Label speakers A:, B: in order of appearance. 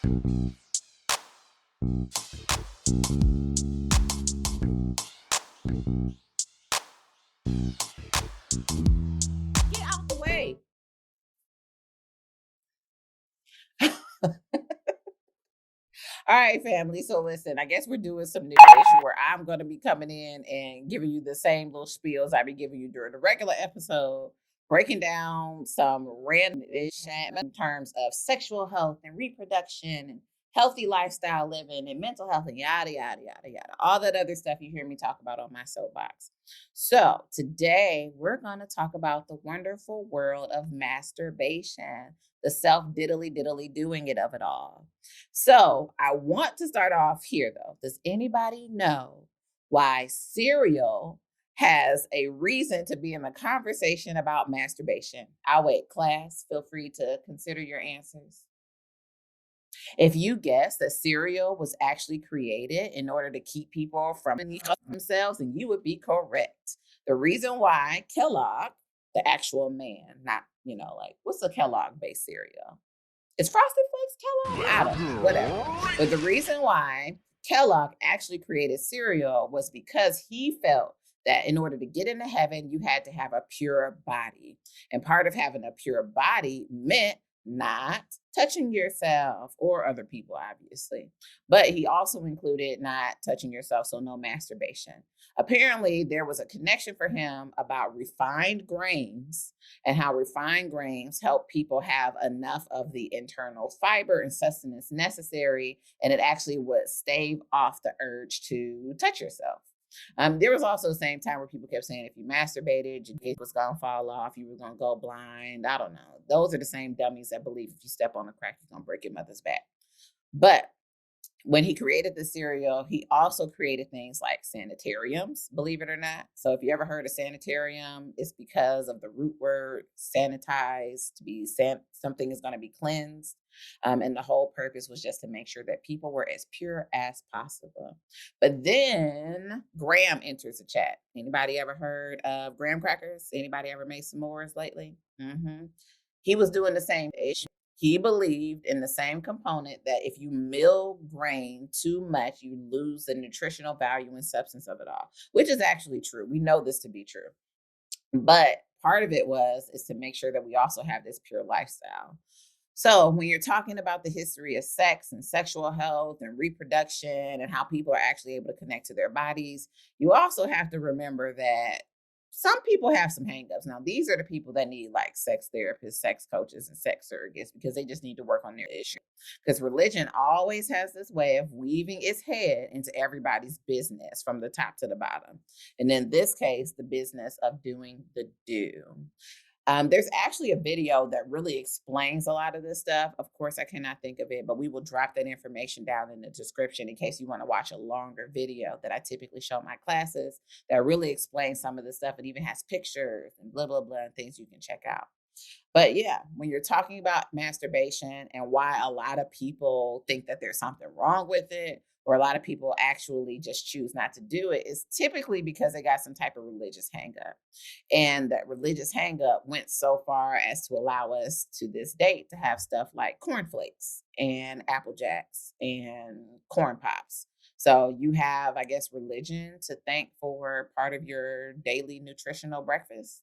A: Get out the way. All right, family. So listen, I guess we're doing some new issue where I'm going to be coming in and giving you the same little spiels I be giving you during the regular episode, breaking down some random in terms of sexual health and reproduction and healthy lifestyle living and mental health and yada yada yada yada. All that other stuff you hear me talk about on my soapbox. So today we're going to talk about the wonderful world of masturbation, the self diddly diddly doing it of it all. So I want to start off here though. Does anybody know why cereal has a reason to be in the conversation about masturbation? I'll wait. Class, feel free to consider your answers. If you guess that cereal was actually created in order to keep people from themselves, then you would be correct. The reason why Kellogg, the actual man, not, like what's a Kellogg based cereal? Is Frosted Flakes Kellogg? I don't know, whatever. But the reason why Kellogg actually created cereal was because he felt that in order to get into heaven, you had to have a pure body. And part of having a pure body meant not touching yourself or other people, obviously. But he also included not touching yourself, so no masturbation. Apparently, there was a connection for him about refined grains and how refined grains help people have enough of the internal fiber and sustenance necessary. And it actually would stave off the urge to touch yourself. There was also the same time where people kept saying if you masturbated, your dick was gonna fall off, you were gonna go blind. I don't know. Those are the same dummies that believe if you step on a crack, you're gonna break your mother's back. But when he created the cereal, he also created things like sanitariums, believe it or not. So if you ever heard of sanitarium, it's because of the root word sanitize, to be something is going to be cleansed. And the whole purpose was just to make sure that people were as pure as possible. But then Graham enters the chat. Anybody ever heard of graham crackers? Anybody ever made s'mores lately? He was doing the same issue. He believed in the same component that if you mill grain too much, you lose the nutritional value and substance of it all, which is actually true. We know this to be true. But part of it is to make sure that we also have this pure lifestyle. So when you're talking about the history of sex and sexual health and reproduction and how people are actually able to connect to their bodies, you also have to remember that some people have some hangups. Now, these are the people that need like sex therapists, sex coaches, and sex surrogates because they just need to work on their issue. Because religion always has this way of weaving its head into everybody's business from the top to the bottom. And in this case, the business of doing the do. There's actually a video that really explains a lot of this stuff. Of course, I cannot think of it, but we will drop that information down in the description in case you want to watch a longer video that I typically show my classes that really explains some of the stuff. It even has pictures and blah, blah, blah, and things you can check out. But yeah, when you're talking about masturbation and why a lot of people think that there's something wrong with it, or a lot of people actually just choose not to do it, is typically because they got some type of religious hangup. And that religious hangup went so far as to allow us to this date to have stuff like cornflakes and Apple Jacks and corn pops. So you have, I guess, religion to thank for part of your daily nutritional breakfast.